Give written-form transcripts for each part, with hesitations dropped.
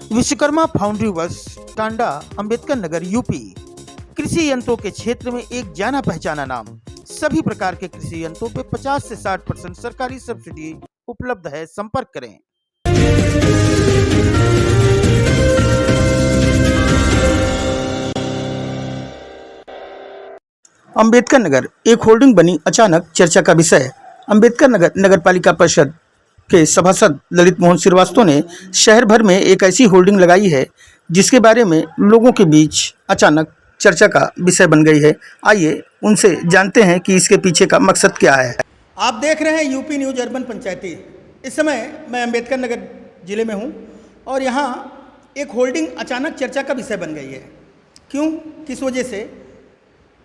Vishwakarma foundry works, Tanda, Ambedkar Nagar, UP. कृषि यंत्रों के क्षेत्र में एक जाना पहचाना नाम। सभी प्रकार के कृषि यंत्रों पे 50 से 60% सरकारी सब्सिडी उपलब्ध है। संपर्क करें। अंबेडकर नगर एक होल्डिंग बनी अचानक चर्चा का विषय। अंबेडकर नगर नगर पालिका परिषद के सभासद ललित मोहन श्रीवास्तव ने शहर भर में एक ऐसी होल्डिंग लगाई है जिसके बारे में लोगों के बीच अचानक चर्चा का विषय बन गई है। आइए उनसे जानते हैं कि इसके पीछे का मकसद क्या है। आप देख रहे हैं यूपी न्यूज अर्बन पंचायती। इस समय मैं अंबेडकर नगर जिले में हूं और यहां एक होल्डिंग अचानक चर्चा का विषय बन गई है। क्यों, किस वजह से?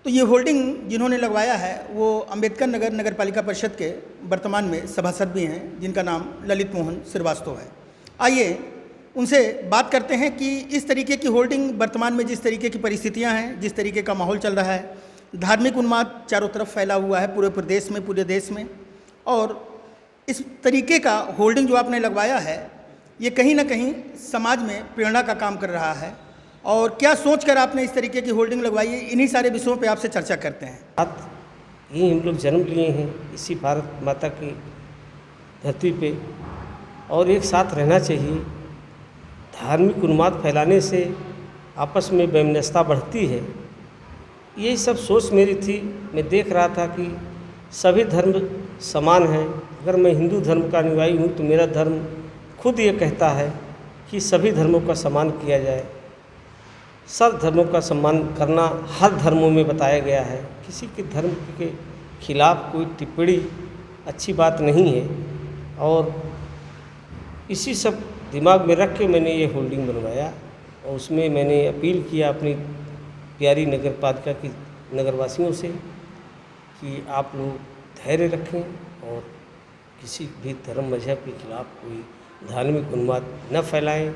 तो ये होल्डिंग जिन्होंने लगवाया है वो अंबेडकर नगर नगर पालिका परिषद के वर्तमान में सभासद भी हैं, जिनका नाम ललित मोहन श्रीवास्तव है। आइए उनसे बात करते हैं कि इस तरीके की होल्डिंग वर्तमान में जिस तरीके की परिस्थितियां हैं, जिस तरीके का माहौल चल रहा है, धार्मिक उन्माद चारों तरफ फैला हुआ है पूरे प्रदेश में, पूरे देश में, और इस तरीके का होल्डिंग जो आपने लगवाया है ये कहीं ना कहीं समाज में प्रेरणा का काम कर रहा है। और क्या सोचकर आपने इस तरीके की होल्डिंग लगवाई है, इन्हीं सारे विषयों पे आपसे चर्चा करते हैं। ये हम लोग जन्म लिए हैं इसी भारत माता की धरती पे और एक साथ रहना चाहिए। धार्मिक उन्माद फैलाने से आपस में वैमनस्यता बढ़ती है। यही सब सोच मेरी थी। मैं देख रहा था कि सभी धर्म समान हैं। अगर मैं हिंदू धर्म का अनुयायी हूँ तो मेरा धर्म खुद ये कहता है कि सभी धर्मों का सम्मान किया जाए। सब धर्मों का सम्मान करना हर धर्मों में बताया गया है। किसी के धर्म के खिलाफ कोई टिप्पणी अच्छी बात नहीं है। और इसी सब दिमाग में रख के मैंने ये होल्डिंग बनवाया और उसमें मैंने अपील किया अपनी प्यारी नगर पालिका की नगरवासियों से कि आप लोग धैर्य रखें और किसी भी धर्म मजहब के खिलाफ कोई धार्मिक उन्माद न फैलाएं।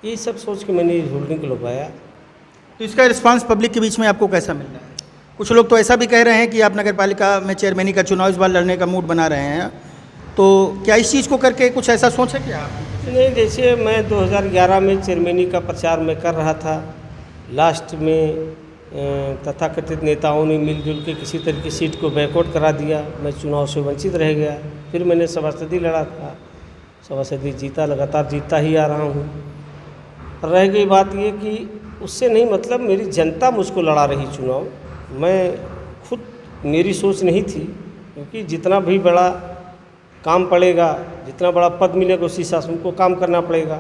ये सब सोच के मैंने इस होल्डिंग को लगवाया। तो इसका रिस्पांस पब्लिक के बीच में आपको कैसा मिल रहा है? कुछ लोग तो ऐसा भी कह रहे हैं कि आप नगर पालिका में चेयरमैनी का चुनाव इस बार लड़ने का मूड बना रहे हैं। तो क्या इस चीज़ को करके कुछ ऐसा सोच है क्या आप? नहीं, जैसे मैं 2011 में चेयरमैनी का प्रचार मैं कर रहा था। लास्ट में तथाकथित नेताओं ने मिलजुल के किसी तरह की सीट को बैकआउट करा दिया। मैं चुनाव से वंचित रह गया। फिर मैंने सभासदी लड़ा था, सभासदी जीता, लगातार जीतता ही आ रहा हूँ। रह गई बात ये कि उससे नहीं मतलब मेरी जनता मुझको लड़ा रही चुनाव। मैं खुद, मेरी सोच नहीं थी, क्योंकि जितना भी बड़ा काम पड़ेगा, जितना बड़ा पद मिलेगा उसी हिसाब से उनको काम करना पड़ेगा।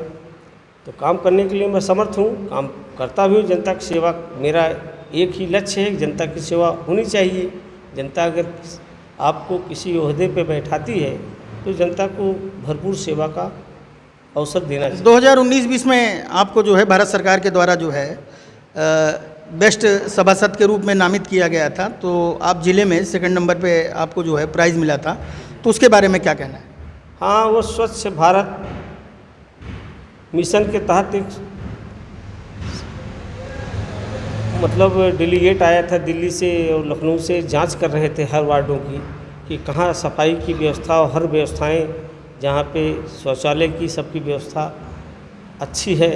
तो काम करने के लिए मैं समर्थ हूँ, काम करता भी हूँ। जनता की सेवा मेरा एक ही लक्ष्य है, जनता की सेवा होनी चाहिए। जनता अगर आपको किसी ओहदे पे बैठाती है तो जनता को भरपूर सेवा का अवसर देना चाहिए। 2019-20 में आपको जो है भारत सरकार के द्वारा जो है बेस्ट सभासद के रूप में नामित किया गया था। तो आप जिले में सेकंड नंबर पे आपको जो है प्राइज़ मिला था, तो उसके बारे में क्या कहना है? हाँ, वो स्वच्छ भारत मिशन के तहत एक मतलब डेलीगेट आया था दिल्ली से और लखनऊ से, जांच कर रहे थे हर वार्डों की कि कहाँ सफाई की व्यवस्था और हर व्यवस्थाएं जहाँ पे शौचालय की सबकी व्यवस्था अच्छी है।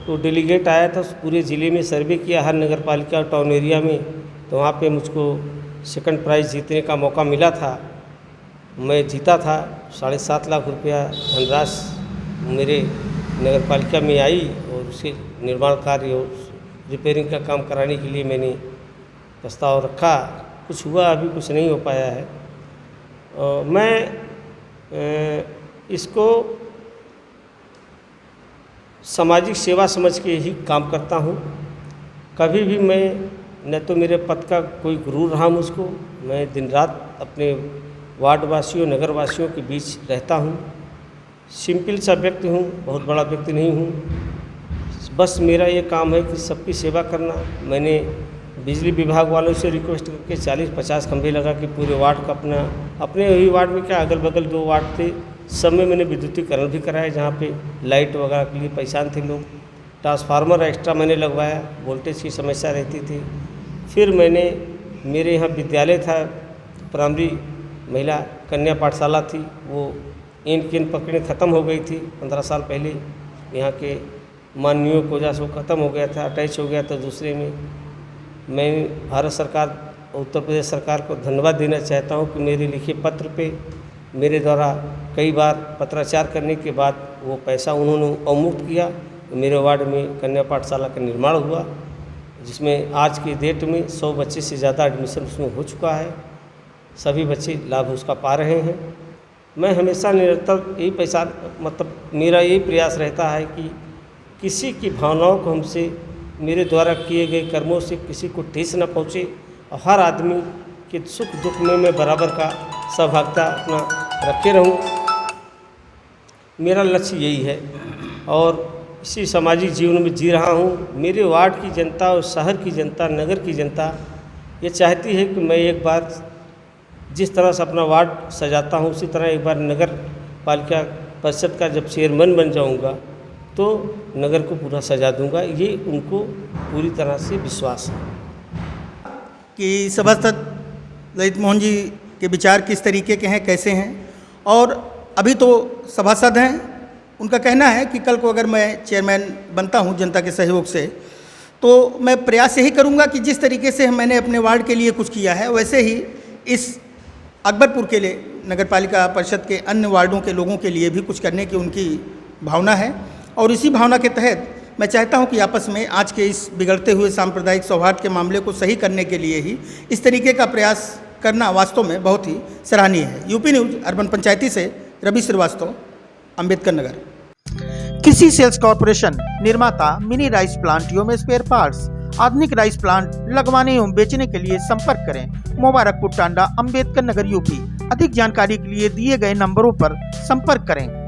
तो डेलीगेट आया था, पूरे ज़िले में सर्वे किया हर नगर पालिका और टाउन एरिया में। तो वहाँ पे मुझको सेकंड प्राइज़ जीतने का मौका मिला था। मैं जीता था। 7.5 लाख रुपया धनराशि मेरे नगर पालिका में आई और उसके निर्माण कार्य और रिपेयरिंग का काम कराने के लिए मैंने प्रस्ताव रखा। कुछ हुआ, अभी कुछ नहीं हो पाया है। मैं इसको सामाजिक सेवा समझ के ही काम करता हूँ। कभी भी मैं न तो मेरे पद का कोई गुरूर रहा मुझको। मैं दिन रात अपने वार्डवासियों, नगरवासियों के बीच रहता हूँ। सिंपल सा व्यक्ति हूँ, बहुत बड़ा व्यक्ति नहीं हूँ। बस मेरा ये काम है कि सबकी सेवा करना। मैंने बिजली विभाग वालों से रिक्वेस्ट करके 40-50 खंभे लगा के पूरे वार्ड का अपने ही वार्ड में क्या अगल बगल 2 वार्ड थे, सब में मैंने विद्युतीकरण भी कराया जहाँ पे लाइट वगैरह के लिए परेशान थे लोग। ट्रांसफार्मर एक्स्ट्रा मैंने लगवाया, वोल्टेज की समस्या रहती थी। फिर मैंने, मेरे यहाँ विद्यालय था, प्राइमरी महिला कन्या पाठशाला थी, वो एन केन पकड़े ख़त्म हो गई थी 15 साल पहले। यहाँ के माननीयों को वजह से वो ख़त्म हो गया था, अटैच हो गया था दूसरे में। मैं भारत सरकार, उत्तर प्रदेश सरकार को धन्यवाद देना चाहता हूँ कि मेरे लिखे पत्र पे मेरे द्वारा कई बार पत्राचार करने के बाद वो पैसा उन्होंने अवमुक्त किया। मेरे वार्ड में कन्या पाठशाला का निर्माण हुआ, जिसमें आज की डेट में 100 बच्चे से ज़्यादा एडमिशन उसमें हो चुका है। सभी बच्चे लाभ उसका पा रहे हैं। मैं हमेशा निरंतर यही पैसा मेरा यही प्रयास रहता है कि किसी की भावनाओं को हमसे मेरे द्वारा किए गए कर्मों से किसी को ठेस न पहुँचे और हर आदमी के सुख दुख में मैं बराबर का सहभागिता अपना रखे रहूं। मेरा लक्ष्य यही है और इसी सामाजिक जीवन में जी रहा हूं। मेरे वार्ड की जनता और शहर की जनता, नगर की जनता ये चाहती है कि मैं एक बार जिस तरह से अपना वार्ड सजाता हूं, उसी तरह एक बार नगर पालिका परिषद का जब चेयरमैन बन जाऊंगा तो नगर को पूरा सजा दूंगा। ये उनको पूरी तरह से विश्वास है कि सभासद ललित मोहन जी के विचार किस तरीके के हैं, कैसे हैं। और अभी तो सभासद हैं, उनका कहना है कि कल को अगर मैं चेयरमैन बनता हूं जनता के सहयोग से, तो मैं प्रयास यही करूंगा कि जिस तरीके से मैंने अपने वार्ड के लिए कुछ किया है, वैसे ही इस अकबरपुर के लिए नगर पालिका परिषद के अन्य वार्डों के लोगों के लिए भी कुछ करने की उनकी भावना है। और इसी भावना के तहत मैं चाहता हूं कि आपस में आज के इस बिगड़ते हुए सांप्रदायिक सौहार्द के मामले को सही करने के लिए ही इस तरीके का प्रयास करना वास्तव में बहुत ही सराहनीय है। यूपी न्यूज़ अर्बन पंचायती से रवि श्रीवास्तव, अम्बेडकर नगर। कृषि सेल्स कॉर्पोरेशन, निर्माता मिनी राइस प्लांट एवं स्पेयर पार्ट्स। आधुनिक राइस प्लांट लगवाने एवं बेचने के लिए संपर्क करें मुबारकपुर टांडा, अम्बेडकर नगर, यूपी। अधिक जानकारी के लिए दिए गए नंबरों पर संपर्क करें।